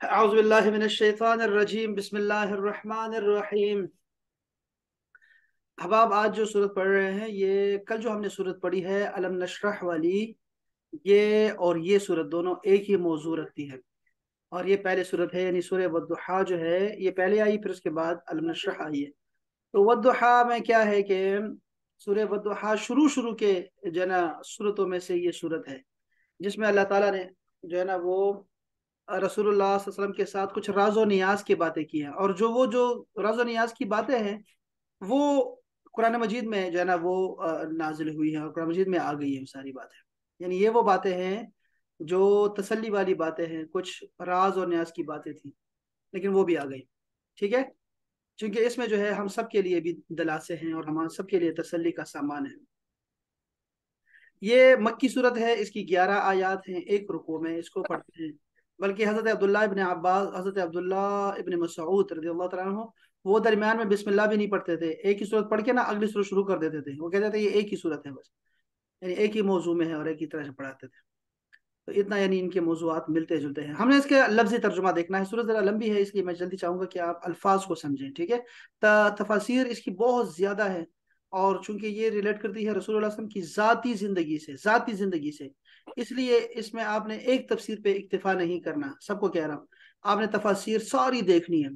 اعوذ باللہ من الشیطان الرجیم بسم اللہ الرحمن الرحیم۔ احباب، آج جو صورت پڑھ رہے ہیں، یہ کل جو ہم نے صورت پڑھی ہے علم نشرح والی، یہ اور یہ صورت دونوں ایک ہی موضوع رکھتی ہے، اور یہ پہلے صورت ہے، یعنی سورہ والضحیٰ جو ہے یہ پہلے آئی، پھر اس کے بعد علم نشرح آئی ہے۔ تو والضحیٰ میں کیا ہے کہ سورہ والضحیٰ شروع کے جو ہے نا صورتوں میں سے یہ صورت ہے، جس میں اللہ تعالیٰ نے جو ہے نا وہ رسول اللہ صلی اللہ علیہ وسلم کے ساتھ کچھ راز و نیاز کی باتیں کی ہیں، اور جو راز و نیاز کی باتیں ہیں وہ قرآن مجید میں جو ہے نا وہ نازل ہوئی ہیں، اور قرآن مجید میں آ گئی ہیں ساری باتیں، یعنی یہ وہ باتیں ہیں جو تسلی والی باتیں ہیں، کچھ راز اور نیاز کی باتیں تھیں لیکن وہ بھی آ گئی، ٹھیک ہے، چونکہ اس میں جو ہے ہم سب کے لیے بھی دلاسے ہیں اور ہمارے سب کے لیے تسلی کا سامان ہے۔ یہ مکی صورت ہے، اس کی 11 آیات ہیں، ایک رکوع میں اس کو پڑھتے ہیں، بلکہ حضرت عبداللہ ابن عباس، حضرت عبداللہ ابن مسعود رضی اللہ تعالیٰ عنہ، وہ درمیان میں بسم اللہ بھی نہیں پڑھتے تھے، ایک ہی صورت پڑھ کے نا اگلی صورت شروع کر دیتے تھے، وہ کہتے تھے یہ ایک ہی صورت ہے بس، یعنی ایک ہی موضوع میں ہے اور ایک ہی طرح سے پڑھاتے تھے، تو اتنا یعنی ان کے موضوعات ملتے جلتے ہیں۔ ہم نے اس کے لفظی ترجمہ دیکھنا ہے، صورت ذرا لمبی ہے اس لیے میں جلدی چاہوں گا کہ آپ الفاظ کو سمجھیں، ٹھیک ہے، تفاسیر اس کی بہت زیادہ ہے، اور چونکہ یہ ریلیٹ کرتی ہے رسول اللہ صلی اللہ علیہ وسلم کی ذاتی زندگی سے، اس لیے اس میں آپ نے ایک تفسیر پہ اکتفا نہیں کرنا، سب کو کہہ رہا ہوں، آپ نے تفاسیر ساری دیکھنی ہے،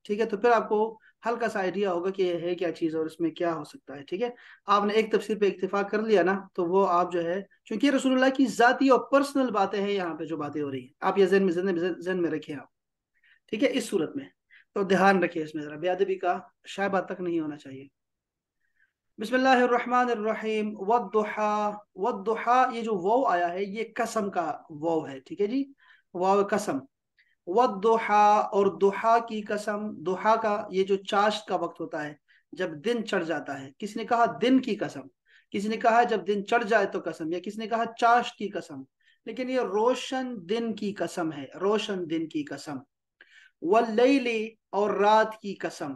ٹھیک ہے، تو پھر آپ کو ہلکا سا آئیڈیا ہوگا کہ یہ ہے کیا چیز اور اس میں کیا ہو سکتا ہے، ٹھیک ہے۔ آپ نے ایک تفسیر پہ اکتفا کر لیا نا تو وہ آپ جو ہے، چونکہ رسول اللہ کی ذاتی اور پرسنل باتیں ہیں، یہاں پہ جو باتیں ہو رہی ہیں آپ یہ ذہن میں رکھیں آپ، ٹھیک ہے، اس صورت میں تو دھیان رکھیں، اس میں ذرا بے ادبی کا شائبہ تک نہیں ہونا چاہیے۔ بسم اللہ الرحمن الرحیم، والضحیٰ یہ جو واو آیا ہے یہ قسم کا واو ہے، ٹھیک ہے جی، واو قسم، والضحیٰ اور ضحیٰ کی قسم، ضحیٰ کا یہ جو چاشت کا وقت ہوتا ہے جب دن چڑھ جاتا ہے، کسی نے کہا دن کی قسم، کسی نے کہا جب دن چڑھ جائے تو قسم، یا کسی نے کہا چاشت کی قسم، لیکن یہ روشن دن کی قسم ہے، روشن دن کی قسم، واللیل اور رات کی قسم،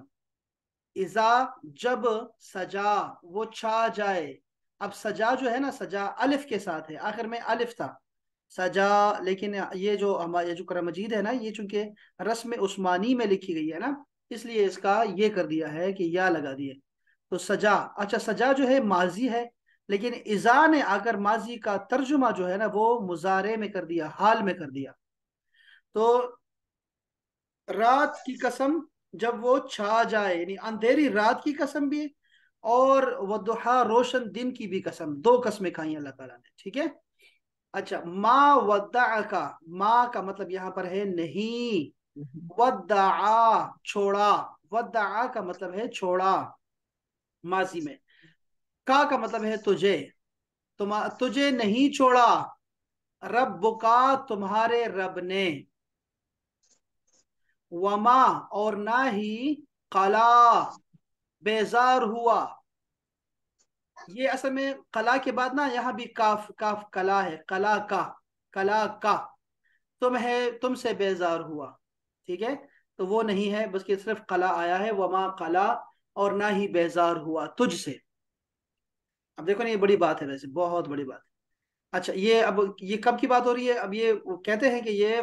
اذا جب سجا وہ چھا جائے، اب سجا جو ہے نا، سجا الف کے ساتھ ہے، آخر میں الف تھا سجا، لیکن یہ جو قرآن مجید ہے نا، یہ چونکہ رسم عثمانی میں لکھی گئی ہے نا، اس لیے اس کا یہ کر دیا ہے کہ یا لگا دیے، تو سجا، اچھا سجا جو ہے ماضی ہے، لیکن اذا نے آ کر ماضی کا ترجمہ جو ہے نا وہ مضارع میں کر دیا، حال میں کر دیا، تو رات کی قسم جب وہ چھا جائے، یعنی اندھیری رات کی قسم بھی، اور والضحیٰ روشن دن کی بھی قسم، دو قسمیں کھائی اللہ تعالیٰ نے، ٹھیک ہے۔ اچھا، ما ودعک، ما کا مطلب یہاں پر ہے نہیں، ودعا چھوڑا، ودعا کا مطلب ہے چھوڑا ماضی میں، کا مطلب ہے تجھے، تجھے نہیں چھوڑا، رب کا تمہارے رب نے، وما اور نہ ہی، قلا بیزار ہوا، یہ اصل میں قلا کے بعد نا یہاں بھی کاف کاف کلا ہے، کلا کا تم سے بیزار ہوا، ٹھیک ہے، تو وہ نہیں ہے، بس کہ صرف قلا آیا ہے، وما قلا اور نہ ہی بیزار ہوا تجھ سے، اب دیکھو نا یہ بڑی بات ہے، ویسے بہت بڑی بات ہے۔ اچھا، یہ اب یہ کب کی بات ہو رہی ہے؟ اب یہ وہ کہتے ہیں کہ یہ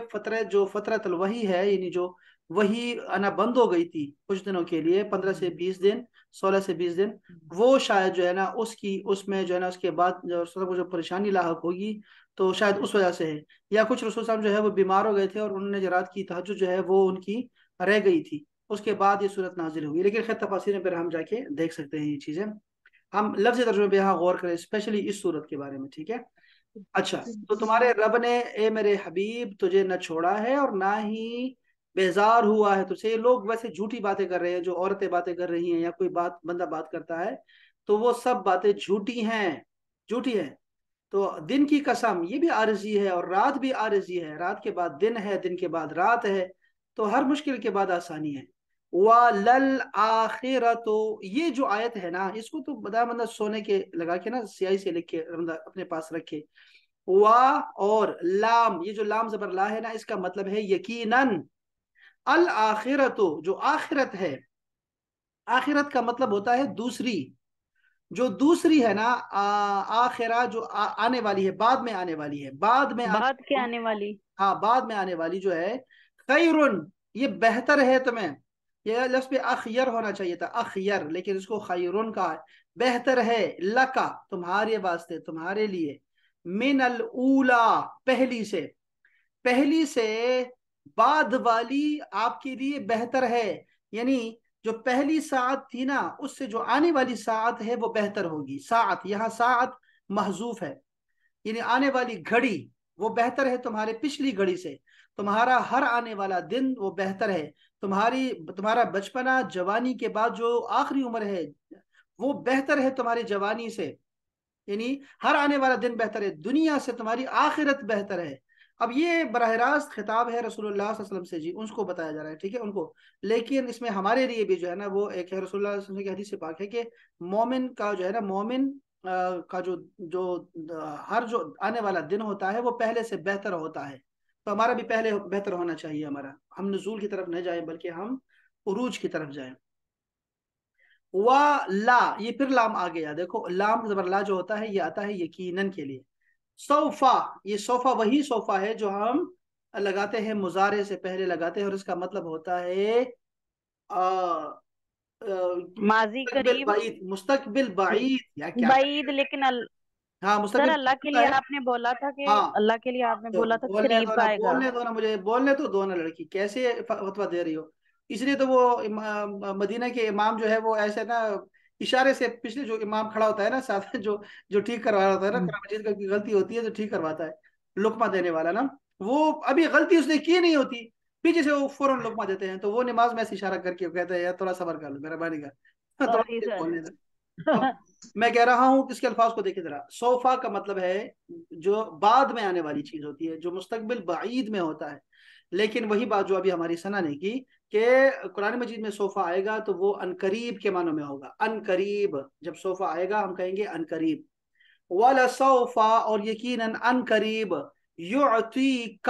فترت الوحی ہے، یعنی جو وہی انا بند ہو گئی تھی کچھ دنوں کے لیے، 15 سے 20 دن، 16 سے 20 دن، وہ شاید جو ہے نا اس میں جو ہے نا اس کے بعد جو سب کو جو پریشانی لاحق ہوگی تو شاید اس وجہ سے ہے، یا کچھ رسول صاحب جو ہے وہ بیمار ہو گئے تھے اور انہوں نے جو رات کی تہجد جو ہے وہ ان کی رہ گئی تھی، اس کے بعد یہ صورت نازل ہوئی، لیکن خیر تفاصیر میں پھر ہم جا کے دیکھ سکتے ہیں یہ چیزیں، ہم لفظ ترجمے پہ یہاں غور کریں اسپیشلی اس صورت کے بارے میں، ٹھیک ہے۔ اچھا، تو تمہارے رب نے اے میرے حبیب تجھے نہ چھوڑا ہے اور نہ ہی بیزار ہوا ہے تجھ سے، یہ لوگ ویسے جھوٹی باتیں کر رہے ہیں، جو عورتیں باتیں کر رہی ہیں یا کوئی بندہ بات کرتا ہے تو وہ سب باتیں جھوٹی ہیں، تو دن کی قسم یہ بھی عارضی ہے اور رات بھی عارضی ہے، رات کے بعد دن ہے، دن کے بعد رات ہے، تو ہر مشکل کے بعد آسانی ہے۔ وَلَلْآخِرَةُ یہ جو آیت ہے نا، اس کو تو بندہ سونے کے لگا کے نا سیاہی سے لکھ کے بندہ اپنے پاس رکھے، اور لام، یہ جو لام زبر لا ہے نا، اس کا مطلب ہے یقیناً، الآخرت جو آخرت ہے، آخرت کا مطلب ہوتا ہے دوسری، جو دوسری ہے نا، آخرہ جو آنے والی ہے، بعد میں آنے والی ہے، بعد میں آنے بعد کے والی، آنے والی. ہاں بعد میں آنے والی جو ہے، خیرن یہ بہتر ہے تمہیں، یہ لفظ پہ اخیر ہونا چاہیے تھا، اخیر، لیکن اس کو خیرن کہا ہے، بہتر ہے، لکا تمہارے واسطے، تمہارے لیے، من الاولا پہلی سے، پہلی سے بعد والی آپ کے لیے بہتر ہے، یعنی جو پہلی ساعت تھی نا اس سے جو آنے والی ساعت ہے وہ بہتر ہوگی، ساعت یہاں ساعت محذوف ہے، یعنی آنے والی گھڑی وہ بہتر ہے تمہارے پچھلی گھڑی سے، تمہارا ہر آنے والا دن وہ بہتر ہے، تمہارا بچپنا جوانی کے بعد جو آخری عمر ہے وہ بہتر ہے تمہاری جوانی سے، یعنی ہر آنے والا دن بہتر ہے، دنیا سے تمہاری آخرت بہتر ہے۔ اب یہ براہ راست خطاب ہے رسول اللہ صلی اللہ علیہ وسلم سے، جی ان کو بتایا جا رہا ہے، ٹھیک ہے ان کو، لیکن اس میں ہمارے لیے بھی جو ہے نا وہ ایک ہے، رسول اللہ صلی اللہ علیہ وسلم کی حدیث سے پاک ہے کہ مومن کا جو ہے نا، مومن کا جو ہر جو آنے والا دن ہوتا ہے وہ پہلے سے بہتر ہوتا ہے، تو ہمارا بھی پہلے بہتر ہونا چاہیے، ہمارا ہم نزول کی طرف نہ جائیں بلکہ ہم عروج کی طرف جائیں۔ لا یہ پھر لام آ گیا، دیکھو لام زبر لا جو ہوتا ہے یہ آتا ہے یقیناً کے لیے، سوفا یہ سوفا وہی سوفا ہے جو ہم لگاتے ہیں مضارع سے پہلے لگاتے ہیں، اور اس کا مطلب ہوتا ہے ماضی مستقبل قریب بعید، مستقبل بعید، یا کیا بعید، کہتے ہیں، لیکن ہاں سر مستقبل اللہ کے ہوتا لیے ہے، آپ نے بولا تھا کہ ہاں اللہ کے لیے آپ نے تو بولا تھا بولنے قریب دو کا نا، آئے گا۔ بولنے دو نا مجھے، بولنے تو دو نا، لڑکی کیسے فتویٰ دے رہی ہو؟ اس لیے تو وہ مدینہ کے امام جو ہے وہ ایسے نا اشارے سے، پچھلے جو امام کھڑا ہوتا ہے نا ساتھ، جو ٹھیک کروا رہا ہوتا ہے نا، قرآن مجید کا غلطی ہوتی ہے تو ٹھیک کرواتا ہے، لقمہ دینے والا نا، وہ ابھی غلطی اس نے کی نہیں ہوتی، پیچھے سے وہ فوراً لقمہ دیتے ہیں، تو وہ نماز میں سے اشارہ کر کے کہتا ہے یار تھوڑا صبر کر لو، مہربانی کر تھوڑا سوری مجھے سر۔ بولنے دو۔ اب میں کہہ رہا ہوں اس کے الفاظ کو دیکھیں ذرا، صوفا کا مطلب ہے جو بعد میں آنے والی چیز ہوتی ہے، جو مستقبل بعید میں ہوتا ہے، لیکن وہی بات جو ابھی ہماری سنا نے کی کہ قرآن مجید میں صوفا آئے گا تو وہ انقریب کے معنوں میں ہوگا، انقریب، جب صوفا آئے گا ہم کہیں گے انقریب، وَلَسَوْفَ اور یقیناً انقریب، یُعْطِیکَ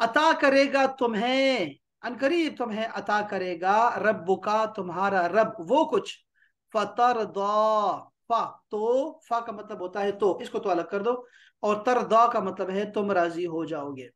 عطا کرے گا تمہیں، انقریب تمہیں عطا کرے گا، رب کا تمہارا رب وہ کچھ، فترضا، فا تو، فا کا مطلب ہوتا ہے تو، اس کو تو الگ کر دو، اور ترضا کا مطلب ہے تم راضی ہو جاؤ گے،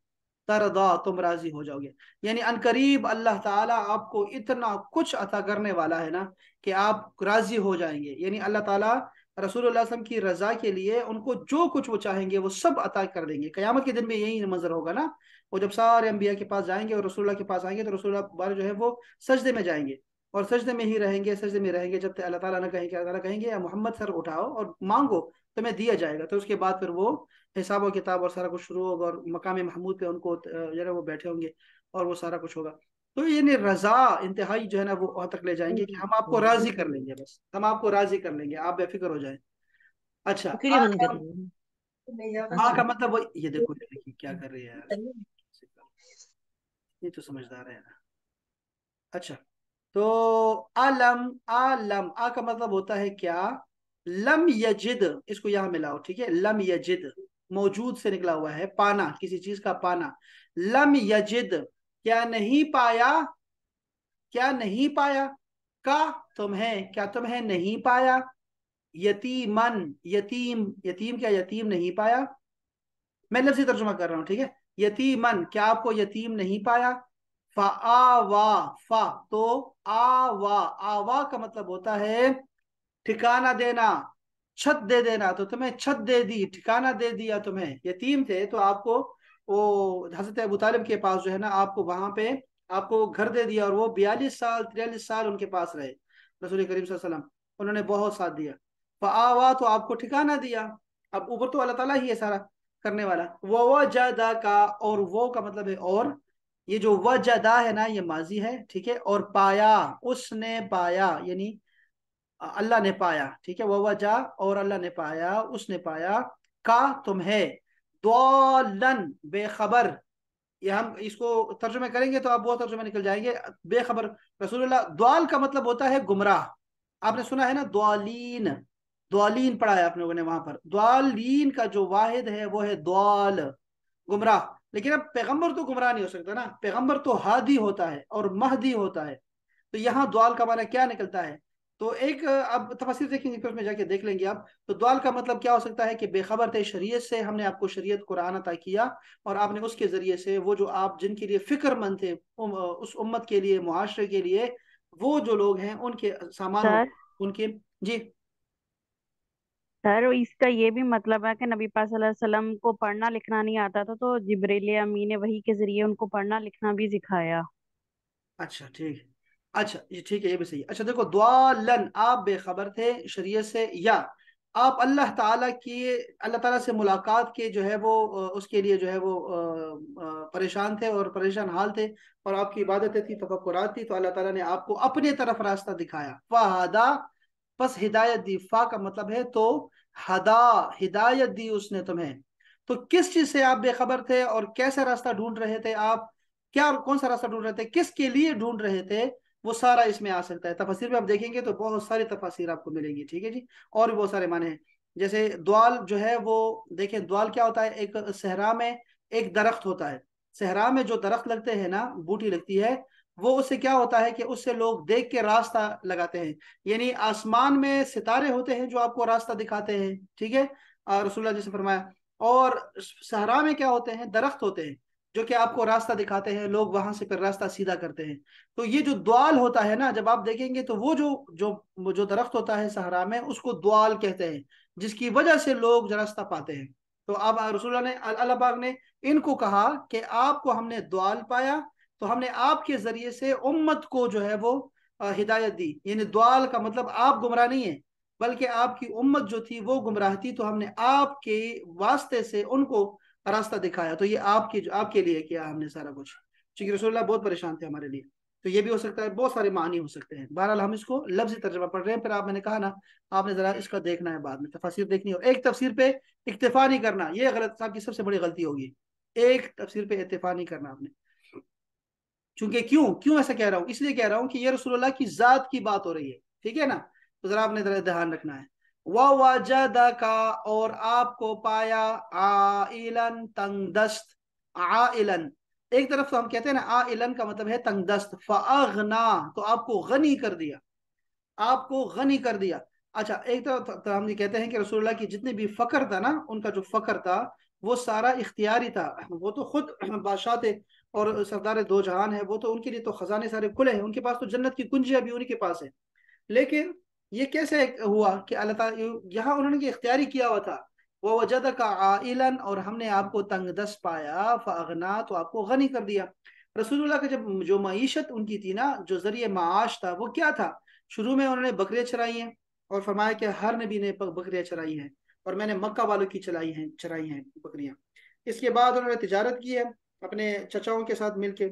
ترضا تم راضی ہو جاؤ گے، یعنی انقریب اللہ تعالیٰ آپ کو اتنا کچھ عطا کرنے والا ہے نا کہ آپ راضی ہو جائیں گے، یعنی اللہ تعالیٰ رسول اللہ صلی اللہ علیہ وسلم کی رضا کے لیے ان کو جو کچھ وہ چاہیں گے وہ سب عطا کر دیں گے، قیامت کے دن میں یہی منظر ہوگا نا، وہ جب سارے انبیاء کے پاس جائیں گے اور رسول اللہ کے پاس آئیں گے تو رسول اللہ بارے جو ہے وہ سجدے میں جائیں گے، اور سجدے میں ہی رہیں گے، سجدے میں رہیں گے جب تک اللہ تعالیٰ نہ کہیں گے، اللہ تعالیٰ کہیں گے یا محمد سر اٹھاؤ اور مانگو تمہیں دیا جائے گا، تو اس کے بعد پھر وہ حساب و کتاب اور سارا کچھ شروع ہوگا، اور مقام محمود پہ ان کو جو ہے وہ بیٹھے ہوں گے اور وہ سارا کچھ ہوگا، تو یعنی رضا انتہائی جو ہے نا وہ وہاں تک لے جائیں گے کہ ہم آپ کو راضی کر لیں گے، بس ہم آپ کو راضی کر لیں گے، آپ بے فکر ہو جائیں۔ اچھا پھر یہ بند کر دوں کا مطلب وہ، یہ دیکھو دیکھیے کیا کر رہی ہے یار، یہ تو سمجھدار ہے نا۔ اچھا تو علم، علم آ کا مطلب ہوتا ہے کیا، لم یجد، اس کو یہاں ملاؤ، ٹھیک ہے، لم یجد موجود سے نکلا ہوا ہے، پانا، کسی چیز کا پانا، لم یجد کیا نہیں پایا، کیا نہیں پایا، کا تمہیں، کیا تمہیں نہیں پایا، یتیمن یتیم، یتیم کیا یتیم نہیں پایا، میں لفظی ترجمہ کر رہا ہوں، ٹھیک ہے، یتیمن کیا آپ کو یتیم نہیں پایا، فآوا، فا تو آوا، آوا کا مطلب ہوتا ہے ٹھکانہ دینا، چھت دے دینا، تو تمہیں چھت دے دی، ٹھکانہ دے دیا تمہیں، یتیم تھے تو آپ کو وہ حضرت ابو طالب کے پاس جو ہے نا آپ کو وہاں پہ آپ کو گھر دے دیا، اور وہ 42 سال 43 سال ان کے پاس رہے رسول کریم صلی اللہ علیہ وسلم، انہوں نے بہت ساتھ دیا، فآوا تو آپ کو ٹھکانہ دیا، اب اوپر تو اللہ تعالیٰ ہی ہے سارا کرنے والا، ووجدہ کا، اور وہ کا مطلب ہے اور، یہ جو وجدہ ہے نا یہ ماضی ہے، ٹھیک ہے، اور پایا، اس نے پایا، یعنی اللہ نے پایا، ٹھیک ہے، وجہ اور اللہ نے پایا، اس نے پایا، کا تمہیں، ضالن بے خبر، یہ ہم اس کو ترجمہ کریں گے تو آپ بہت ترجمہ نکل جائیں گے، بے خبر، رسول اللہ، دوال کا مطلب ہوتا ہے گمراہ، آپ نے سنا ہے نا دوالین، دوالین پڑھا ہے آپ لوگوں نے وہاں پر، دوالین کا جو واحد ہے وہ ہے دوال، گمراہ، لیکن اب پیغمبر تو گمراہ نہیں ہو سکتا نا، پیغمبر تو ہادی ہوتا ہے اور مہدی ہوتا ہے، تو یہاں دوال کا معنی کیا نکلتا ہے، تو ایک اب تفسیر دیکھیں گے پھر اس میں جا کے دیکھ لیں گے آپ. تو دوال کا مطلب کیا ہو سکتا ہے کہ بے خبر تھے شریعت سے، ہم نے آپ کو شریعت قرآن عطا کیا، اور آپ نے اس کے ذریعے سے وہ جو آپ جن کے لیے فکر مند تھے اس امت کے لیے، معاشرے کے لیے، وہ جو لوگ ہیں ان کے سامان سر ان کے. جی. سر اس کا یہ بھی مطلب ہے کہ نبی پاک صلی اللہ علیہ وسلم کو پڑھنا لکھنا نہیں آتا تھا تو جبریل امین نے وحی کے ذریعے ان کو پڑھنا لکھنا بھی سکھایا. اچھا ٹھیک ہے. اچھا یہ ٹھیک ہے، یہ بھی صحیح ہے. اچھا دیکھو، دوالن آپ بے خبر تھے شریعت سے، یا آپ اللہ تعالیٰ کی، اللہ تعالیٰ سے ملاقات کے جو ہے وہ اس کے لیے جو ہے وہ پریشان تھے اور پریشان حال تھے، اور آپ کی عبادتیں تھی، تفکرات تھی، تو اللہ تعالیٰ نے آپ کو اپنے طرف راستہ دکھایا. فہدا، پس ہدایت دی. فا کا مطلب ہے تو، ہدا ہدایت دی اس نے تمہیں. تو کس چیز سے آپ بے خبر تھے اور کیسا راستہ ڈھونڈ رہے تھے آپ؟ کیا کون سا راستہ ڈھونڈ رہے تھے، کس کے لیے ڈھونڈ رہے تھے؟ وہ سارا اس میں آ سکتا ہے. تفسیر میں آپ دیکھیں گے تو بہت ساری تفاسیر آپ کو ملیں گی. ٹھیک ہے جی. اور بھی بہت سارے معنی ہیں. جیسے دوال جو ہے وہ، دیکھیں دوال کیا ہوتا ہے، ایک صحرا میں ایک درخت ہوتا ہے. صحرا میں جو درخت لگتے ہیں نا، بوٹی لگتی ہے، وہ اس سے کیا ہوتا ہے کہ اس سے لوگ دیکھ کے راستہ لگاتے ہیں. یعنی آسمان میں ستارے ہوتے ہیں جو آپ کو راستہ دکھاتے ہیں. ٹھیک ہے. رسول اللہ جی سے فرمایا. اور صحرا میں کیا ہوتے ہیں، درخت ہوتے ہیں جو کہ آپ کو راستہ دکھاتے ہیں، لوگ وہاں سے پھر راستہ سیدھا کرتے ہیں. تو یہ جو دوال ہوتا ہے نا، جب آپ دیکھیں گے تو وہ جو درخت ہوتا ہے صحرا میں، اس کو دوال کہتے ہیں، جس کی وجہ سے لوگ راستہ پاتے ہیں. تو اب رسول اللہ نے، اللہ پاک نے ان کو کہا کہ آپ کو ہم نے دوال پایا، تو ہم نے آپ کے ذریعے سے امت کو جو ہے وہ ہدایت دی. یعنی دوال کا مطلب آپ گمراہ نہیں ہیں، بلکہ آپ کی امت جو تھی وہ گمراہ تھی، تو ہم نے آپ کے واسطے سے ان کو راستہ دکھایا. تو یہ آپ کے لیے کیا ہم نے سارا کچھ، چونکہ رسول اللہ بہت پریشان تھے ہمارے لیے. تو یہ بھی ہو سکتا ہے، بہت سارے معنی ہو سکتے ہیں. بہرحال ہم اس کو لفظی ترجمہ پڑھ رہے ہیں. پھر میں نے کہا نا، آپ نے ذرا اس کا دیکھنا ہے، بعد میں تفسیر دیکھنی ہو. ایک تفسیر پہ اکتفا نہیں کرنا، یہ غلط صاحب کی سب سے بڑی غلطی ہوگی. ایک تفسیر پہ اتفاق نہیں کرنا آپ نے. چونکہ کیوں ایسا کہہ رہا ہوں، اس لیے کہہ رہا ہوں کہ یہ رسول اللہ کی ذات کی بات ہو رہی ہے. ٹھیک ہے نا. تو ذرا آپ نے ذرا دھیان رکھنا ہے. وَوَجَدَكَ، اور آپ کو پایا، عائلن تنگ دست. عائلن، ایک طرف تو ہم کہتے ہیں نا عائلن کا مطلب ہے تنگ دست. فَأَغْنَا، تو آپ کو غنی کر دیا، آپ کو غنی کر دیا. اچھا ایک تو ہم یہ کہتے ہیں کہ رسول اللہ کی جتنے بھی فقر تھا نا، ان کا جو فقر تھا وہ سارا اختیاری تھا. وہ تو خود بادشاہ تھے اور سردار دو جہان ہے، وہ تو ان کے لیے تو خزانے سارے کھلے ہیں، ان کے پاس تو جنت کی کنجیاں بھی انہی کے پاس ہے. لیکن یہ کیسے ہوا کہ اللہ تعالیٰ یہاں انہوں نے اختیاری کیا ہوا تھا. وہ وجدک عائلا، اور ہم نے آپ کو تنگ دست پایا، فاغنا، تو آپ کو غنی کر دیا. رسول اللہ کا جو معیشت ان کی تھی نا، جو ذریعہ معاش تھا، وہ کیا تھا؟ شروع میں انہوں نے بکریاں چرائی ہیں، اور فرمایا کہ ہر نبی نے بکریاں چرائی ہیں، اور میں نے مکہ والوں کی چرائی ہیں بکریاں. اس کے بعد انہوں نے تجارت کی ہے اپنے چچاؤں کے ساتھ مل کے.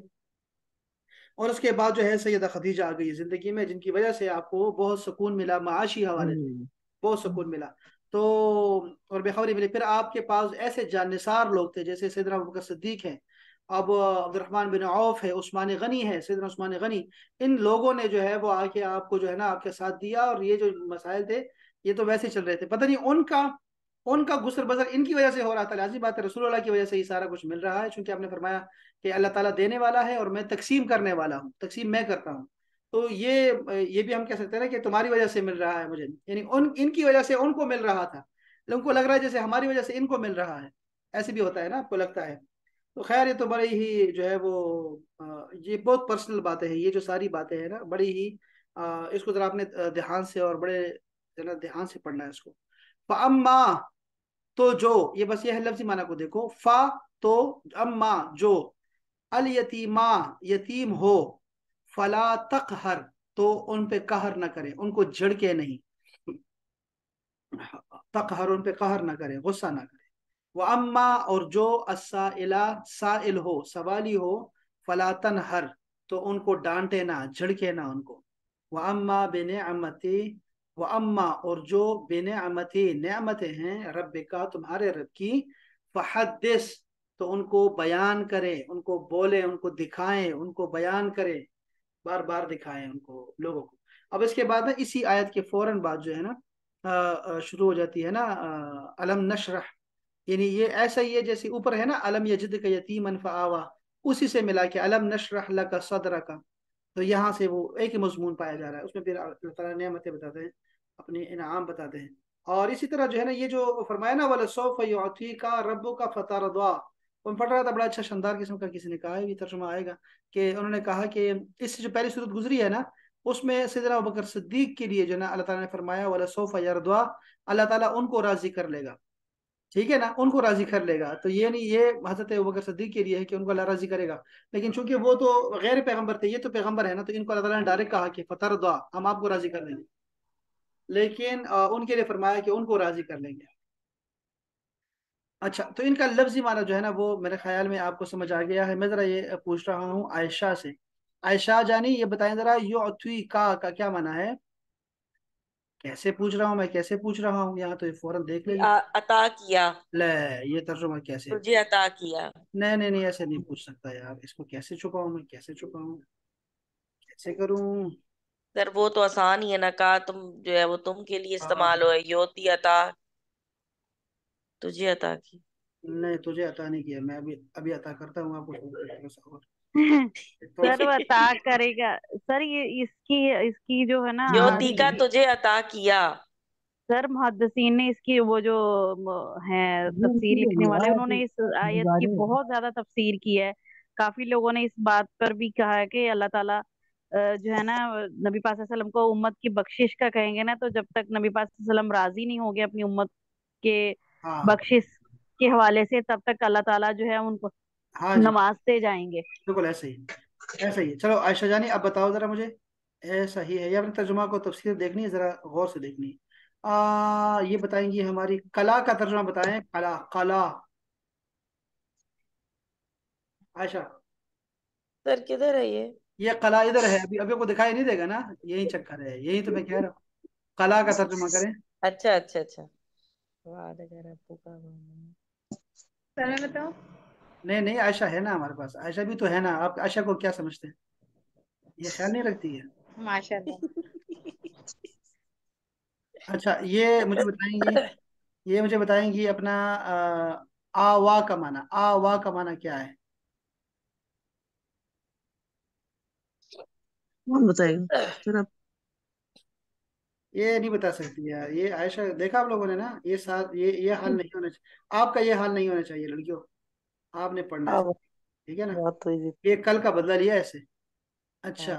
اور اس کے بعد جو ہے سیدہ خدیجہ آ گئی زندگی میں، جن کی وجہ سے آپ کو بہت سکون ملا، معاشی حوالے سے بہت سکون ملا. تو اور بےخبری ملی. پھر آپ کے پاس ایسے جاننثار لوگ تھے جیسے سیدنا ابوبکر صدیق ہیں، اب عبد الرحمن بن عوف ہے، عثمان غنی ہے، سیدنا عثمان غنی. ان لوگوں نے جو ہے وہ آ کے آپ کو جو ہے نا آپ کے ساتھ دیا. اور یہ جو مسائل تھے یہ تو ویسے چل رہے تھے، پتہ نہیں ان کا گسر بسر ان کی وجہ سے ہو رہا تھا. لازمی بات ہے رسول اللہ کی وجہ سے یہ سارا کچھ مل رہا ہے، چونکہ آپ نے فرمایا کہ اللہ تعالیٰ دینے والا ہے اور میں تقسیم کرنے والا ہوں، تقسیم میں کرتا ہوں. تو یہ بھی ہم کہہ سکتے ہیں نا کہ تمہاری وجہ سے مل رہا ہے مجھے، یعنی ان کی وجہ سے ان کو مل رہا تھا، ان کو لگ رہا ہے جیسے ہماری وجہ سے ان کو مل رہا ہے. ایسے بھی ہوتا ہے نا، آپ کو لگتا ہے. تو خیر یہ تو بڑی ہی جو ہے وہ یہ بہت پرسنل باتیں ہیں، یہ جو ساری باتیں ہیں نا بڑی ہی اس کو ذرا آپ نے دھیان سے اور بڑے دھیان سے پڑھنا ہے اس کو. فَأَمَّا، تو جو، یہ بس یہ ہے لفظی معنی کو دیکھو. فا تو، اما جو، الیتیما یتیم ہو، فلا تقہر، تو ان پہ قہر نہ کرے، ان کو جھڑکے نہیں. تقہر، ان پہ قہر نہ کرے، غصہ نہ کرے. وہ اما، اور جو، السائلہ سائل ہو، سوالی ہو، فلا تنہر، تو ان کو ڈانٹے نہ، جھڑکے نہ ان کو. وہ اما بنعمتی، وہ اما، اور جو، بنعمتی، نعمتیں ہیں، رب کا، تمہارے رب کی، فحدث، تو ان کو بیان کرے، ان کو بولے، ان کو دکھائیں، ان کو بیان کرے، بار بار دکھائیں ان کو، لوگوں کو. اب اس کے بعد نا اسی آیت کے فوراً بعد جو ہے نا شروع ہو جاتی ہے نا علم نشرح. یعنی یہ ایسا ہی ہے جیسے اوپر ہے نا علم یجد کا یتیما فآوا، اسی سے ملا کے علم نشرح لک صدرک. تو یہاں سے وہ ایک ہی مضمون پایا جا رہا ہے، اس میں پھر اللہ تعالیٰ نعمتیں بتاتے ہیں، اپنے انعام بتاتے ہیں۔ اور اسی طرح جو ہے نا یہ جو فرمایا نا وَلَسَوْفَ يُعْطِيكَ رَبُّكَ فَتَرْضَىٰ، وہ میں پڑھ رہا تھا، بڑا اچھا شاندار قسم کا کسی نے کہا ہے، یہ ترجمہ آئے گا کہ انہوں نے کہا کہ اس سے جو پہلی صورت گزری ہے نا، اس میں سیدنا ابوبکر صدیق کے لیے جو ہے نا اللہ تعالیٰ نے فرمایا وَلَسَوْفَ يَرْضَىٰ، اللہ تعالیٰ ان کو راضی کر لے گا، ٹھیک ہے نا، ان کو راضی کر لے گا۔ تو یہ نہیں، یہ حضرت ابوبکر صدیق کے لیے ہے کہ ان کو اللہ راضی کرے گا، لیکن چونکہ وہ تو غیر پیغمبر تھے، یہ تو پیغمبر ہے نا، تو ان کو اللہ تعالیٰ نے ڈائریکٹ کہا کہ فترضا، ہم آپ کو راضی کر لیں گے، لیکن ان کے لیے فرمایا کہ ان کو راضی کر لیں گے۔ اچھا، تو ان کا لفظی معنی جو ہے نا وہ میرے خیال میں آپ کو سمجھ آ گیا ہے۔ میں ذرا یہ پوچھ رہا ہوں عائشہ سے، عائشہ جانی یہ بتائیں ذرا یعطی کا کیا معنی ہے؟ کیسے پوچھ رہا ہوں میں، کیسے پوچھ رہا ہوں، یہاں تو فوراً دیکھ لے یہ، عطا کیا، لے یہ ترجمہ کیسے؟ تجھے عطا کیا۔ نہیں نہیں نہیں، ایسے نہیں پوچھ سکتا یار، اس کو کیسے چھپاؤں میں، کیسے چھپاؤں، کیسے کروں؟ سر وہ تو آسان ہی ہے نا، کہا تم جو ہے وہ تم کے لیے ہاں، استعمال ہوئے، یوتی عطا، تجھے عطا کی۔ نہیں تجھے عطا نہیں کیا، میں ابھی ابھی عطا کرتا ہوں آپ کو، تھوڑا سر سا۔ وہ عطا کرے گا، سر یہ اس کی جو ہے نا یوتی کا تجھے عطا کیا۔ سر محدثین نے اس کی وہ جو ہیں تفسیر لکھنے والے، انہوں نے اس آیت کی بہت زیادہ تفسیر کی ہے۔ کافی لوگوں نے اس بات پر بھی کہا ہے کہ اللہ تعالیٰ جو ہے نا نبی پاک صلی اللہ علیہ وسلم کو امت کی بخشش کا کہیں گے نا، تو جب تک نبی پاک صلی اللہ علیہ وسلم راضی نہیں ہوں گے اپنی امت کے ہاں بخشش کے حوالے سے، تب تک اللہ تعالیٰ جو ہے ان کو ہاں جی، نوازتے جائیں گے۔ بالکل ایسا ہی، ایسا ہی ہے۔ چلو عائشہ جانی اب بتاؤ ذرا مجھے، ایسا ہی ہے یہ اپنے ترجمہ کو تفسیر دیکھنی ہے، ذرا غور سے دیکھنی ہے۔ یہ بتائیں گی ہماری کلا کا ترجمہ بتائیں، کلا کلا، عائشہ سر کدھر ہے یہ؟ یہ کلا ادھر ہے، ابھی ابھی کو دکھائی نہیں دے گا نا، یہی چکر ہے، یہی تو میں کہہ رہا ہوں، کلا کا ترجمہ کریں۔ اچھا اچھا اچھا، وعدہ کر ابو کا سر میں بتاؤں؟ نہیں نہیں، عائشہ ہے نا ہمارے پاس، عائشہ بھی تو ہے نا، آپ عائشہ کو کیا سمجھتے ہیں؟ یہ خیال نہیں رکھتی ہے؟ ماشاء اللہ۔ اچھا یہ مجھے بتائیں گی، یہ مجھے بتائیں گی اپنا آوا کا معنی، آوا کا معنی کیا ہے؟ کون بتائے گا سر آپ؟ یہ نہیں بتا سکتی یار، یہ عائشہ دیکھا آپ لوگوں نے نا، یہ ساتھ یہ حال نہیں ہونا چاہیے آپ کا، یہ حال نہیں ہونا چاہیے لڑکیوں، آپ نے پڑھنا ہے ہاں، سب، ٹھیک ہے نا، بات تو easy یہ کل کا بدلہ لیا ایسے۔ تھا۔ اچھا،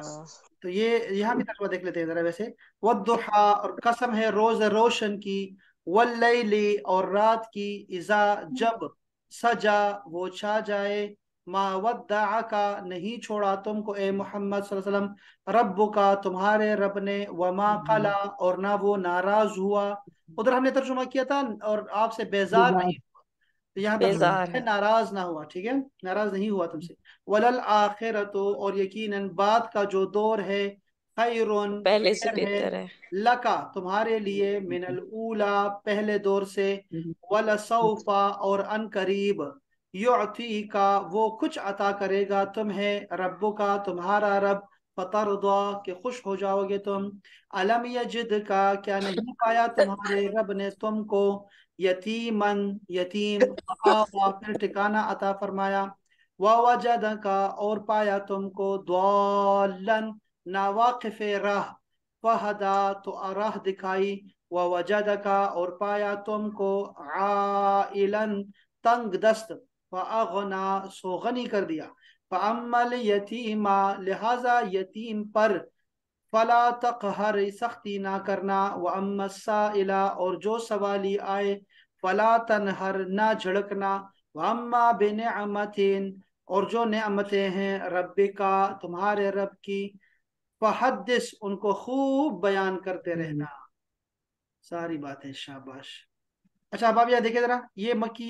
تو یہ یہاں بھی ترجمہ دیکھ لیتے ہیں ذرا ویسے، والضحا اور قسم ہے روز روشن کی، واللیل اور رات کی، اذا جب، سجا وہ چھا جائے، ما ودعکا نہیں چھوڑا تم کو اے محمد صلی اللہ علیہ وسلم، رب کا تمہارے رب نے، وما قلا اور نہ وہ ناراض ہوا، ادھر ہم نے ترجمہ کیا تھا اور آپ سے بیزار نہیں، تو یہاں ترجمہ بیزار ہے ہے۔ ناراض نہ ہوا، ٹھیک ہے، ناراض نہیں ہوا تم سے۔ ولل آخرت اور یقیناً بعد کا جو دور ہے، خیرون پہلے سے خیر ہے، بہتر ہے۔ لکا تمہارے لیے، من الاولا پہلے دور سے، ولسوف اور ان قریب، یعطی کا وہ کچھ عطا کرے گا تمہیں، ربو کا تمہارا رب، فترضا کہ خوش ہو جاؤ گے تم، علم یجد کا کیا نہیں پایا تمہارے رب نے تم کو، یتیمن یتیم، آوا پھر ٹھکانہ عطا فرمایا، ووجدک اور پایا تم کو، ضالن ناواقف راہ، فہدا تو راہ دکھائی، ووجدک اور پایا تم کو، عائلن تنگ دست، فاغنا سو غنی کر دیا، فاما الیتیم لہذا یتیم پر، فلا تقہر سختی نہ کرنا، واما السائل اور جو سوالی آئے، فلا تنہر نہ جھڑکنا، واما بنعمت اور جو نعمتیں ہیں، رب کا تمہارے رب کی، فحدث ان کو خوب بیان کرتے رہنا، ساری باتیں شاباش۔ اچھا اب آپ یہ دیکھیں ذرا، یہ مکی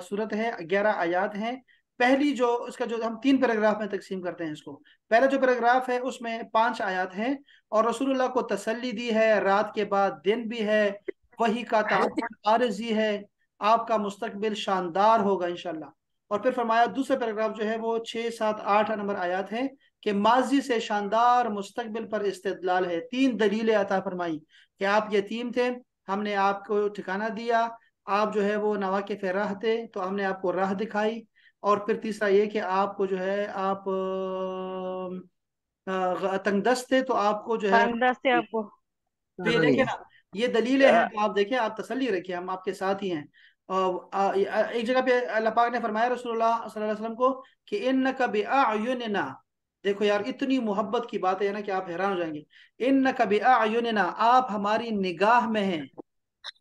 صورت ہے، 11 آیات ہیں، پہلی جو اس کا جو ہم 3 پیراگراف میں تقسیم کرتے ہیں اس کو، پہلا جو پیراگراف ہے اس میں 5 آیات ہیں، اور رسول اللہ کو تسلی دی ہے، رات کے بعد دن بھی ہے، وحی کا تعاون عارضی ہے، آپ کا مستقبل شاندار ہوگا انشاءاللہ، اور پھر فرمایا دوسرا پیراگراف جو ہے وہ 6 7 8 نمبر آیات ہیں کہ ماضی سے شاندار مستقبل پر استدلال ہے، 3 دلیلیں عطا فرمائی کہ آپ یتیم تھے، ہم نے آپ کو ٹھکانہ دیا، آپ جو ہے وہ نواقف راہ تھے تو ہم نے آپ کو راہ دکھائی، اور پھر تیسرا یہ کہ آپ کو جو ہے آپ تنگ دست تھے تو آپ کو جو ہے تنگ دست سے آپ کو تو یہ دیکھیں نا یہ دلیلیں ہیں تو آپ دیکھیں آپ تسلی رکھیں ہم آپ کے ساتھ ہی ہیں. اور ایک جگہ پہ اللہ پاک نے فرمایا رسول اللہ صلی اللہ علیہ وسلم کو کہ انک بأعیننا. دیکھو یار اتنی محبت کی بات ہے نا کہ آپ حیران ہو جائیں گے. انک بأعیننا آپ ہماری نگاہ میں ہیں.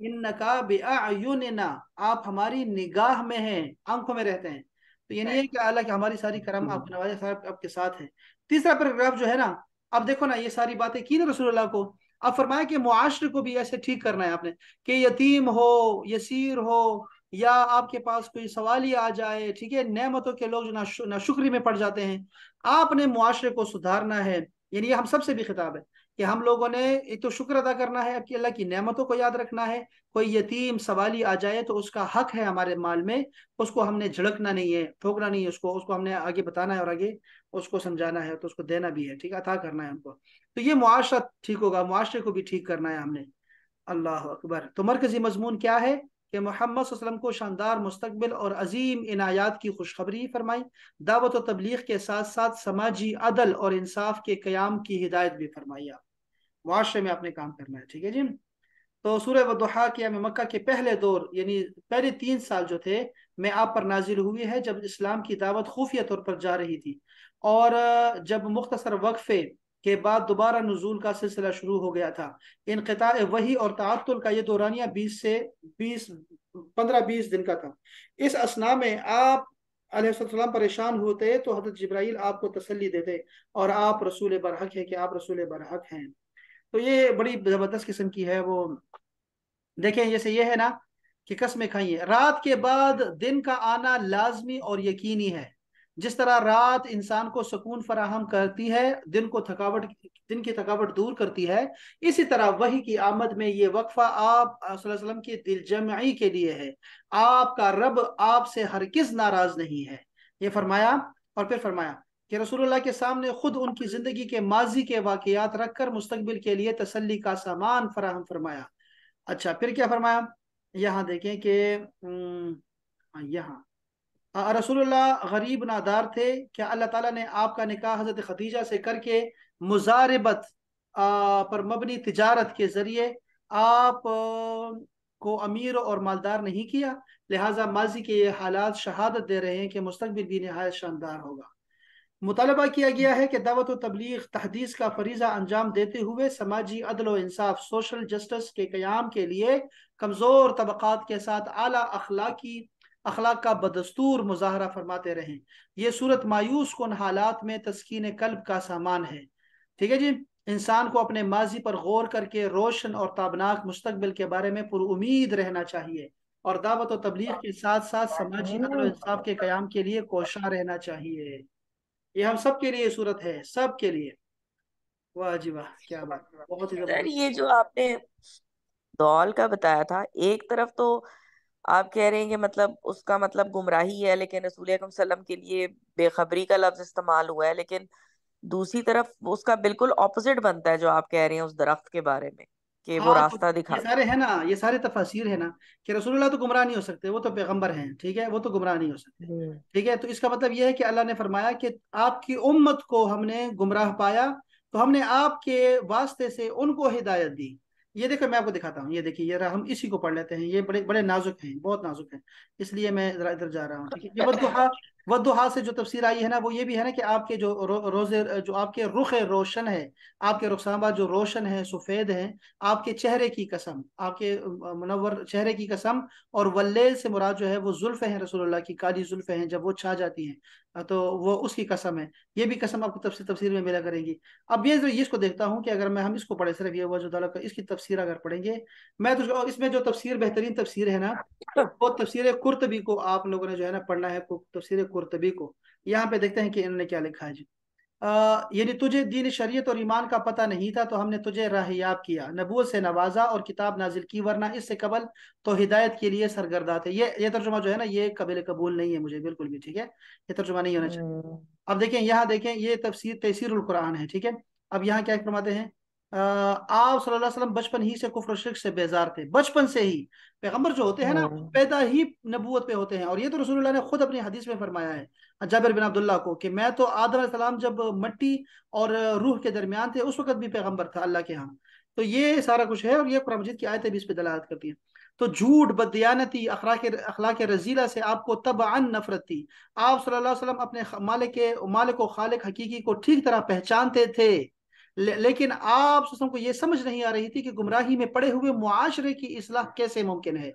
انکا بأعیننا آپ ہماری نگاہ میں ہیں آنکھوں میں رہتے ہیں. تو یعنی یہ کہ اللہ کہ ہماری ساری کرم آپ کے نوازے صاحب آپ کے ساتھ ہیں. تیسرا پیراگراف جو ہے نا اب دیکھو نا یہ ساری باتیں کی نا رسول اللہ کو. اب فرمایا کہ معاشرے کو بھی ایسے ٹھیک کرنا ہے آپ نے کہ یتیم ہو یسیر ہو یا آپ کے پاس کوئی سوالی آ جائے ٹھیک ہے نعمتوں کے لوگ جو ناشکری میں پڑ جاتے ہیں آپ نے معاشرے کو سدھارنا ہے. یعنی یہ ہم سب سے بھی خطاب ہے کہ ہم لوگوں نے ایک تو شکر ادا کرنا ہے کہ اللہ کی نعمتوں کو یاد رکھنا ہے. کوئی یتیم سوالی آ جائے تو اس کا حق ہے ہمارے مال میں اس کو ہم نے جھڑکنا نہیں ہے ٹھوکنا نہیں ہے اس کو ہم نے آگے بتانا ہے اور آگے اس کو سمجھانا ہے تو اس کو دینا بھی ہے ٹھیک ہے عطا کرنا ہے ہم کو. تو یہ معاشرہ ٹھیک ہوگا معاشرے کو بھی ٹھیک کرنا ہے ہم نے. اللہ اکبر. تو مرکزی مضمون کیا ہے کہ محمد صلی اللہ علیہ وسلم کو شاندار مستقبل اور عظیم عنایات کی خوشخبری فرمائی. دعوت و تبلیغ کے ساتھ ساتھ سماجی عدل اور انصاف کے قیام کی ہدایت بھی فرمائی. آپ معاشرے میں آپ نے کام کرنا ہے ٹھیک ہے جی. تو سورہ وضحا کے مکہ کے پہلے دور یعنی پہلے 3 سال جو تھے میں آپ پر نازل ہوئی ہے جب اسلام کی دعوت خفیہ طور پر جا رہی تھی اور جب مختصر وقفے کے بعد دوبارہ نزول کا سلسلہ شروع ہو گیا تھا. انقطاع وحی اور تعطل کا یہ دورانیہ 15-20 دن کا تھا. اس اسنا میں آپ علیہ السلام پریشان ہوتے تو حضرت جبرائیل آپ کو تسلی دیتے اور آپ رسول برحق ہے کہ آپ رسول برحق ہیں. تو یہ بڑی زبردست قسم کی ہے. وہ دیکھیں جیسے یہ ہے نا کہ قسمیں کھائیے رات کے بعد دن کا آنا لازمی اور یقینی ہے. جس طرح رات انسان کو سکون فراہم کرتی ہے دن کی تھکاوٹ دور کرتی ہے اسی طرح وحی کی آمد میں یہ وقفہ آپ صلی اللہ علیہ وسلم کی دل جمعی کے لیے ہے. آپ کا رب آپ سے ہرگز ناراض نہیں ہے. یہ فرمایا اور پھر فرمایا کہ رسول اللہ کے سامنے خود ان کی زندگی کے ماضی کے واقعات رکھ کر مستقبل کے لیے تسلی کا سامان فراہم فرمایا. اچھا پھر کیا فرمایا یہاں دیکھیں کہ یہاں رسول اللہ غریب نادار تھے. کیا اللہ تعالیٰ نے آپ کا نکاح حضرت خدیجہ سے کر کے مزاربت پر مبنی تجارت کے ذریعے آپ کو امیر اور مالدار نہیں کیا. لہٰذا ماضی کے یہ حالات شہادت دے رہے ہیں کہ مستقبل بھی نہایت شاندار ہوگا. مطالبہ کیا گیا ہے کہ دعوت و تبلیغ تحدیث کا فریضہ انجام دیتے ہوئے سماجی عدل و انصاف سوشل جسٹس کے قیام کے لیے کمزور طبقات کے ساتھ اعلیٰ اخلاق کا بدستور مظاہرہ فرماتے رہیں. یہ صورت مایوس کن حالات میں تسکین قلب کا سامان ہے. ٹھیک ہے جی. انسان کو اپنے ماضی پر غور کر کے روشن اور تابناک مستقبل کے بارے میں پر امید رہنا چاہیے اور دعوت و تبلیغ کے ساتھ ساتھ سماجی عدل و انصاف کے قیام کے لیے کوشاں رہنا چاہیے. یہ ہم سب کے لیے صورت ہے سب کے لیے. واہ جی واہ کیا بات بہت ہی سر زبردست. یہ جو آپ نے دول کا بتایا تھا ایک طرف تو آپ کہہ رہے ہیں کہ مطلب اس کا مطلب گمراہی ہے لیکن رسول اکرم صلی اللہ علیہ وسلم کے لیے بے خبری کا لفظ استعمال ہوا ہے لیکن دوسری طرف اس کا بالکل اپوزٹ بنتا ہے جو آپ کہہ رہے ہیں اس درخت کے بارے میں کہ وہ ہاں تو راستہ یہ دکھاتا سارے ہیں نا یہ سارے تفاسیر ہے نا کہ رسول اللہ تو گمراہ نہیں ہو سکتے وہ تو پیغمبر ہیں ٹھیک ہے وہ تو گمراہ نہیں ہو سکتے. ہے. ٹھیک ہے تو اس کا مطلب یہ ہے کہ اللہ نے فرمایا کہ آپ کی امت کو ہم نے گمراہ پایا تو ہم نے آپ کے واسطے سے ان کو ہدایت دی. یہ دیکھو میں آپ کو دکھاتا ہوں یہ دیکھیے یہ ہم اسی کو پڑھ لیتے ہیں یہ بڑے بڑے نازک ہیں بہت نازک ہیں اس لیے میں ذرا ادھر جا رہا ہوں. ٹھیک ہے یہ ودحا سے جو تفسیر آئی ہے نا وہ یہ بھی ہے نا کہ آپ کے جو روزے جو آپ کے رخ روشن ہے آپ کے رخسانبات جو روشن ہیں سفید ہیں آپ کے چہرے کی قسم آپ کے منور چہرے کی قسم اور واللیل سے مراد جو ہے وہ زلفیں ہیں رسول اللہ کی کالی زلفیں ہیں جب وہ چھا جاتی ہیں تو وہ اس کی قسم ہے. یہ بھی قسم آپ کو تفسیر میں ملا کرے گی. اب یہ اس کو دیکھتا ہوں کہ اگر ہم اس کو پڑھے صرف یہ وجود اللہ کا اس کی تفسیر اگر پڑھیں گے میں تو اس میں جو تفسیر بہترین تفسیر ہے نا وہ تفسیر قرطبی کو آپ لوگوں نے جو ہے نا پڑھنا ہے تفسیر قرطبی کو. یہاں پہ دیکھتے ہیں کہ انہوں نے کیا لکھا ہے جی. یعنی تجھے دین شریعت اور ایمان کا پتہ نہیں تھا تو ہم نے تجھے راہیاب کیا نبوت سے نوازا اور کتاب نازل کی ورنہ اس سے قبل تو ہدایت کے لیے سرگرداں تھے. یہ ترجمہ جو ہے نا یہ قابل قبول نہیں ہے مجھے بالکل بھی. ٹھیک ہے یہ ترجمہ نہیں ہونا چاہیے. اب دیکھیں یہاں دیکھیں یہ تفسیر القرآن ہے. ٹھیک ہے اب یہاں کیا فرماتے ہیں آپ صلی اللہ علیہ وسلم بچپن ہی سے کفر و شرک سے بیزار تھے، بچپن سے ہی۔ پیغمبر جو ہوتے ہیں نا پیدا ہی نبوت پہ ہوتے ہیں، اور یہ تو رسول اللہ نے خود اپنی حدیث میں فرمایا ہے جابر بن عبداللہ کو کہ میں تو آدم علیہ السلام جب مٹی اور روح کے درمیان تھے اس وقت بھی پیغمبر تھا اللہ کے ہاں۔ تو یہ سارا کچھ ہے، اور یہ قرآن مجید کی آیتیں بھی اس پہ دلالت کرتی ہیں۔ تو جھوٹ، بددیانتی، اخلاق رذیلہ سے آپ کو طبعاً نفرت تھی۔ آپ صلی اللہ علیہ وسلم اپنے مالک و خالق حقیقی کو ٹھیک طرح پہچانتے تھے، لیکن آپ صلی اللہ علیہ وسلم کو یہ سمجھ نہیں آ رہی تھی کہ گمراہی میں پڑے ہوئے معاشرے کی اصلاح کیسے ممکن ہے۔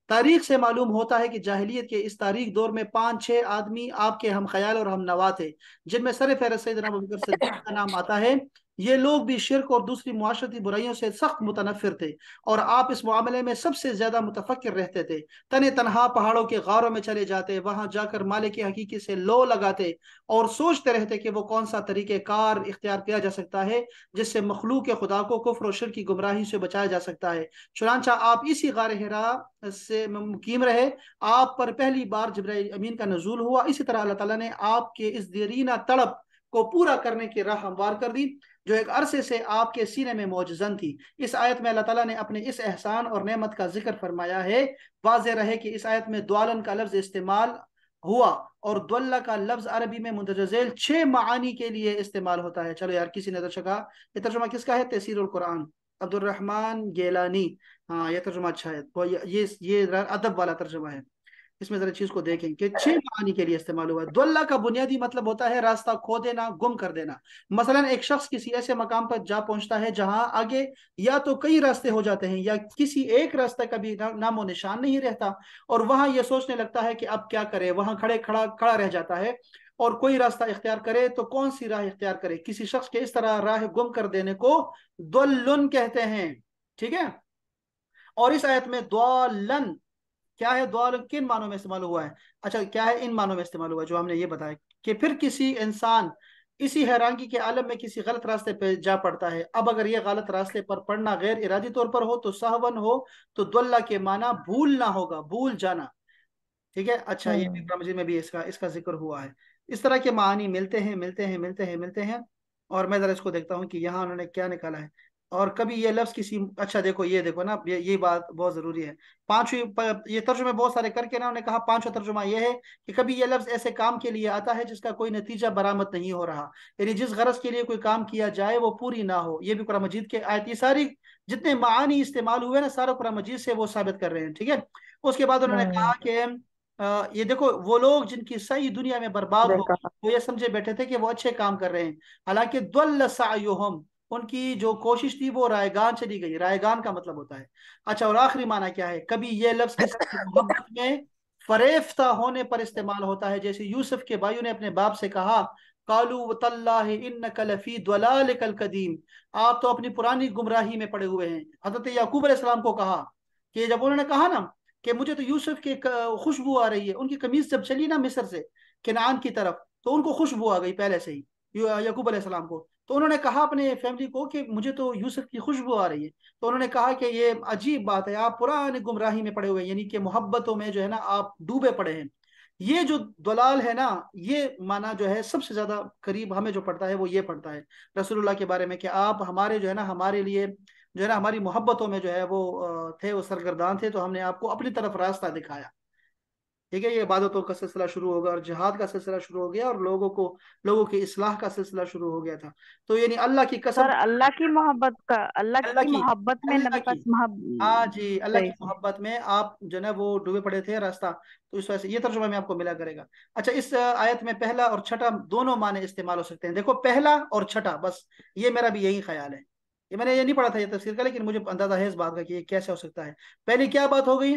تاریخ سے معلوم ہوتا ہے کہ جاہلیت کے اس تاریخ دور میں 5-6 آدمی آپ کے ہم خیال اور ہم نوا تھے، جن میں سر فہرست سیدنا ابو بکر صدیق کا نام آتا ہے۔ یہ لوگ بھی شرک اور دوسری معاشرتی برائیوں سے سخت متنفر تھے، اور آپ اس معاملے میں سب سے زیادہ متفکر رہتے تھے۔ تنہا پہاڑوں کے غاروں میں چلے جاتے، وہاں جا کر مالک حقیقی سے لو لگاتے اور سوچتے رہتے کہ وہ کون سا طریقہ کار اختیار کیا جا سکتا ہے جس سے مخلوق خدا کو کفر و شرک کی گمراہی سے بچایا جا سکتا ہے۔ چنانچہ آپ اسی غار حرا سے مقیم رہے۔ آپ پر پہلی بار جبرائیل امین کا نزول ہوا، اسی طرح اللہ تعالیٰ نے آپ کے اس دیرینہ تڑپ کو پورا کرنے کی راہ ہموار کر دی جو ایک عرصے سے آپ کے سینے میں موجزن تھی۔ اس آیت میں اللہ تعالیٰ نے اپنے اس احسان اور نعمت کا ذکر فرمایا ہے۔ واضح رہے کہ اس آیت میں دوالن کا لفظ استعمال ہوا، اور دولہ کا لفظ عربی میں مندرجہ ذیل 6 معانی کے لیے استعمال ہوتا ہے۔ چلو یار، کسی نے ترجمہ یہ ترجمہ کس کا ہے؟ تفسیر القرآن، عبد الرحمن گیلانی۔ ہاں یہ ترجمہ اچھا ہے، یہ ادب والا ترجمہ ہے۔ اس میں ذرا چیز کو دیکھیں کہ 6 معانی کے لیے استعمال ہوا ہے۔ دولہ کا بنیادی مطلب ہوتا ہے راستہ کھو دینا، گم کر دینا۔ مثلا ایک شخص کسی ایسے مقام پر جا پہنچتا ہے جہاں آگے یا تو کئی راستے ہو جاتے ہیں یا کسی ایک راستے کا بھی نام و نشان نہیں رہتا، اور وہاں یہ سوچنے لگتا ہے کہ اب کیا کرے، وہاں کھڑا رہ جاتا ہے، اور کوئی راستہ اختیار کرے تو کون سی راہ اختیار کرے۔ کسی شخص کے اس طرح راہ گم کر دینے کو دولن کہتے ہیں، ٹھیک ہے۔ اور اس آیت میں دوالن کیا ہے؟ دوالن کن معنوں میں استعمال ہوا ہے؟ اچھا، کیا ہے؟ ان معنوں میں استعمال ہوا ہے جو ہم نے یہ بتایا کہ پھر کسی انسان اسی حیرانگی کے عالم میں کسی غلط راستے پہ جا پڑتا ہے۔ اب اگر یہ غلط راستے پر پڑنا غیر ارادی طور پر ہو تو سہون ہو، تو دولہ کے معنی بھولنا ہوگا، بھول جانا، ٹھیک ہے۔ اچھا، یہ بھی قرآن مجید میں بھی اس کا ذکر ہوا ہے۔ اس طرح کے معنی ملتے ہیں، اور میں ذرا اس کو دیکھتا ہوں کہ یہاں انہوں نے کیا نکالا ہے۔ اور کبھی یہ لفظ کسی، اچھا دیکھو یہ دیکھو نا، یہ بات بہت ضروری ہے۔ یہ ترجمے بہت سارے کر کے نا انہوں نے کہا 5واں ترجمہ یہ ہے کہ کبھی یہ لفظ ایسے کام کے لیے آتا ہے جس کا کوئی نتیجہ برآمد نہیں ہو رہا، یعنی جس غرض کے لیے کوئی کام کیا جائے وہ پوری نہ ہو۔ یہ بھی قرآن مجید کے آیت، یہ ساری جتنے معانی استعمال ہوئے نا سارا قرآن مجید سے وہ ثابت کر رہے ہیں، ٹھیک ہے۔ اس کے بعد انہوں نے کہا کہ یہ دیکھو وہ لوگ جن کی سعی دنیا میں برباد ہو گئی، وہ یہ سمجھے بیٹھے تھے کہ وہ اچھے کام کر رہے ہیں، حالانکہ ضل سعیہم، ان کی جو کوشش تھی وہ رائگان چلی گئی۔ رائگان کا مطلب ہوتا ہے، اچھا، اور آخری معنی کیا ہے؟ کبھی یہ لفظ کسی کی محبت میں فریفتہ ہونے پر استعمال ہوتا ہے، جیسے یوسف کے بھائیوں نے اپنے باپ سے کہا قالوا تاللہ انک لفی ضلالک القدیم، آپ تو اپنی پرانی گمراہی میں پڑے ہوئے ہیں۔ حضرت یعقوب علیہ السلام کو کہا کہ جب انہوں نے کہا نا کہ مجھے تو یوسف کی خوشبو آ رہی ہے، ان کی قمیض جب چلی نا مصر سے کنعان کی طرف تو ان کو خوشبو آ گئی پہلے سے ہی یعقوب علیہ السلام کو، تو انہوں نے کہا اپنے فیملی کو کہ مجھے تو یوسف کی خوشبو آ رہی ہے۔ تو انہوں نے کہا کہ یہ عجیب بات ہے، آپ پرانی گمراہی میں پڑے ہوئے ہیں، یعنی کہ محبتوں میں جو ہے نا آپ ڈوبے پڑے ہیں۔ یہ جو دلال ہے نا، یہ معنی جو ہے سب سے زیادہ قریب ہمیں جو پڑتا ہے وہ یہ پڑتا ہے رسول اللہ کے بارے میں کہ آپ ہمارے جو ہے نا ہمارے لیے جو ہے نا ہماری محبتوں میں جو ہے وہ تھے، وہ سرگردان تھے، تو ہم نے آپ کو اپنی طرف راستہ دکھایا، ٹھیک ہے۔ یہ عبادتوں کا سلسلہ شروع ہوگا اور جہاد کا سلسلہ شروع ہو گیا، اور لوگوں کی اصلاح کا سلسلہ شروع ہو گیا تھا۔ تو یعنی اللہ کی قسم، سر اللہ کی محبت کا، اللہ اللہ کی کی محبت میں اللہ نبی کی پاک ہاں جی، اللہ صحیح کی سے محبت میں آپ جو نا وہ ڈوبے پڑے تھے راستہ، تو اس وجہ سے یہ ترجمہ میں آپ کو ملا کرے گا۔ اچھا، اس آیت میں پہلا اور چھٹا دونوں معنی استعمال ہو سکتے ہیں۔ دیکھو پہلا اور چھٹا، بس یہ میرا بھی یہی خیال ہے، یہ میں نے یہ نہیں پڑھا تھا یہ تفسیر کا، لیکن مجھے اندازہ ہے اس بات کا کہ یہ کیسے ہو سکتا ہے۔ پہلی کیا بات ہو گئی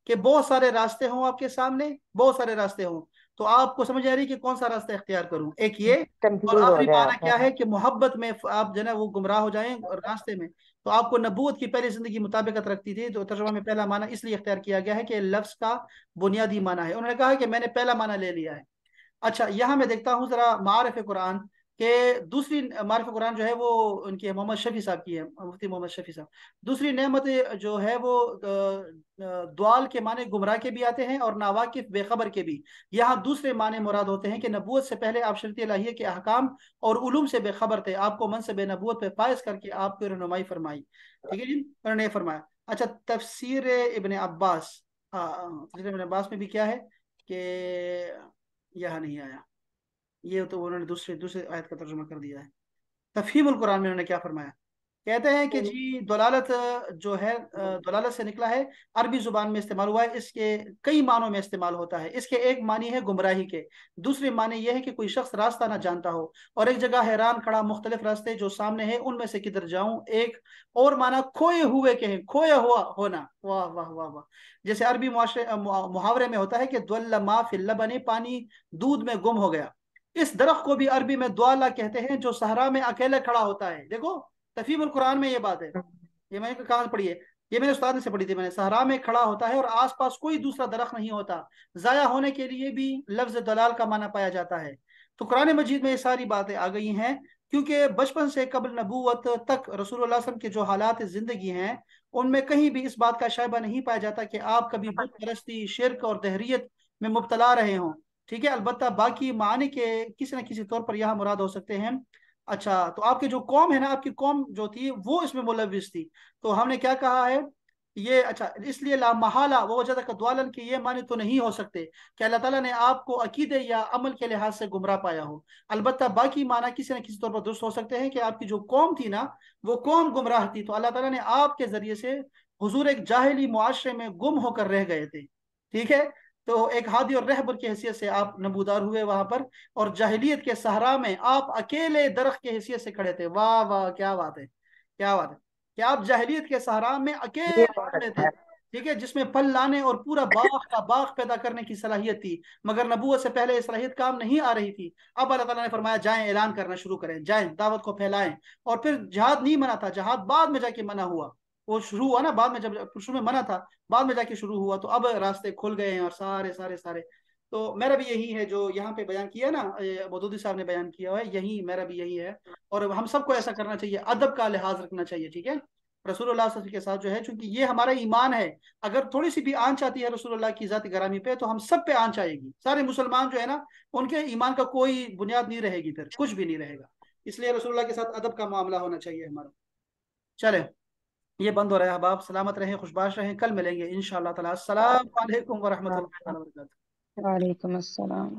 کہ بہت سارے راستے ہوں آپ کے سامنے، بہت سارے راستے ہوں، تو آپ کو سمجھ آ رہی کہ کون سا راستہ اختیار کروں، ایک یہ۔ اور کنفیوز ہو آخری گیا معنی آپ کیا ہے کہ محبت میں آپ جو ہے نا وہ گمراہ ہو جائیں راستے میں، تو آپ کو نبوت کی پہلی زندگی مطابقت رکھتی تھی، تو ترجمہ میں پہلا معنی اس لیے اختیار کیا گیا ہے کہ لفظ کا بنیادی معنی ہے۔ انہوں نے کہا کہ میں نے پہلا معنی لے لیا ہے۔ اچھا، یہاں میں دیکھتا ہوں ذرا معارف قرآن، کہ دوسری معرف قرآن جو ہے وہ ان کی محمد شفیع صاحب کی ہے، مفتی محمد شفیع صاحب. دوسری نعمت جو ہے وہ دوال کے معنی گمراہ کے بھی آتے ہیں اور ناواقف بے خبر کے بھی. یہاں دوسرے معنی مراد ہوتے ہیں کہ نبوت سے پہلے آپ شریعت الہیہ کے احکام اور علوم سے بے خبر تھے، آپ کو منصب نبوت پہ فائز کر کے آپ کو رہنمائی فرمائی. ٹھیک ہے جی، انہوں نے فرمایا. اچھا، تفسیر ابن عباس، تفسیر ابن عباس میں بھی کیا ہے کہ یہاں نہیں آیا، یہ تو انہوں نے دوسرے آیت کا ترجمہ کر دیا ہے. تفہیم القرآن میں انہوں نے کیا فرمایا، کہتے ہیں کہ جی دلالت جو ہے دلالت سے نکلا ہے، عربی زبان میں استعمال ہوا ہے، اس کے کئی معنوں میں استعمال ہوتا ہے. اس کے ایک معنی ہے گمراہی کے، دوسری معنی یہ ہے کہ کوئی شخص راستہ نہ جانتا ہو اور ایک جگہ حیران کھڑا مختلف راستے جو سامنے ہیں ان میں سے کدھر جاؤں. ایک اور معنی کھوئے ہوئے کے ہیں، کھویا ہوا ہونا. واہ واہ واہ واہ. جیسے عربی محاورے میں ہوتا ہے کہ دول ما فی اللبن، پانی دودھ میں گم ہو گیا. اس درخت کو بھی عربی میں دوالا کہتے ہیں جو صحرا میں اکیلے کھڑا ہوتا ہے. دیکھو تفہیم القرآن میں یہ بات ہے، یہ میں نے کہاں پڑھی ہے، یہ میں نے استاد سے پڑھی تھی، میں نے صحرا میں کھڑا ہوتا ہے اور آس پاس کوئی دوسرا درخت نہیں ہوتا. ضائع ہونے کے لیے بھی لفظ دلال کا معنی پایا جاتا ہے. تو قرآن مجید میں یہ ساری باتیں آ گئی ہیں کیونکہ بچپن سے قبل نبوت تک رسول اللہ صلی اللہ علیہ وسلم کے جو حالات زندگی ہیں ان میں کہیں بھی اس بات کا شائبہ نہیں پایا جاتا کہ آپ کبھی بت پرستی، شرک اور دہریت میں مبتلا رہے ہوں. ٹھیک ہے، البتہ باقی معنی کے کسی نہ کسی طور پر یہاں مراد ہو سکتے ہیں. اچھا، تو آپ کی جو قوم ہے نا، آپ کی قوم جو تھی وہ اس میں ملوث تھی. تو ہم نے کیا کہا ہے یہ، اچھا اس لیے لا محالہ وہ وجہ کا دوالن کی یہ معنی تو نہیں ہو سکتے کہ اللہ تعالیٰ نے آپ کو عقیدے یا عمل کے لحاظ سے گمراہ پایا ہو. البتہ باقی معنی کسی نہ کسی طور پر درست ہو سکتے ہیں کہ آپ کی جو قوم تھی نا وہ قوم گمراہ تھی، تو اللہ تعالیٰ نے آپ کے ذریعے سے حضور ایک جاہلی معاشرے میں گم ہو کر رہ گئے تھے. ٹھیک ہے، تو ایک ہادی اور رہبر کی حیثیت سے آپ نبودار ہوئے وہاں پر، اور جاہلیت کے صحرا میں آپ اکیلے درخت کی حیثیت سے کھڑے تھے. واہ واہ، کیا بات ہے، کیا بات ہے کہ آپ جاہلیت کے صحرا میں اکیلے یہ بہت کھڑے اچھا تھے. ہے. ٹھیک ہے، جس میں پھل لانے اور پورا باغ کا باغ پیدا کرنے کی صلاحیت تھی، مگر نبوت سے پہلے یہ صلاحیت کام نہیں آ رہی تھی. اب اللہ تعالیٰ نے فرمایا جائیں اعلان کرنا شروع کریں، جائیں دعوت کو پھیلائیں. اور پھر جہاد نہیں منع تھا، جہاد بعد میں جا کے منع ہوا، وہ شروع ہوا نا بعد میں، جب شروع میں منع تھا بعد میں جا کے شروع ہوا. تو اب راستے کھل گئے ہیں اور سارے سارے سارے. تو میرا بھی یہی ہے جو یہاں پہ بیان کیا نا، مودودی صاحب نے بیان کیا ہے، یہی میرا بھی یہی ہے. اور ہم سب کو ایسا کرنا چاہیے، ادب کا لحاظ رکھنا چاہیے. ٹھیک ہے، رسول اللہ صلی اللہ علیہ وسلم کے ساتھ جو ہے، چونکہ یہ ہمارا ایمان ہے. اگر تھوڑی سی بھی آنچ آتی ہے رسول اللہ کی ذات گرامی پہ تو ہم سب پہ آنچ آئے گی. سارے مسلمان جو ہے نا ان کے ایمان کا کوئی بنیاد نہیں رہے گی، پھر کچھ بھی نہیں رہے گا. اس لیے رسول اللہ کے ساتھ ادب کا معاملہ ہونا چاہیے ہمارا. چلے، یہ بند ہو رہا ہے. احباب سلامت رہیں، خوشباش رہیں، کل ملیں گے انشاءاللہ تعالی. السلام علیکم ورحمۃ اللہ وبرکاتہ. وعلیکم السلام.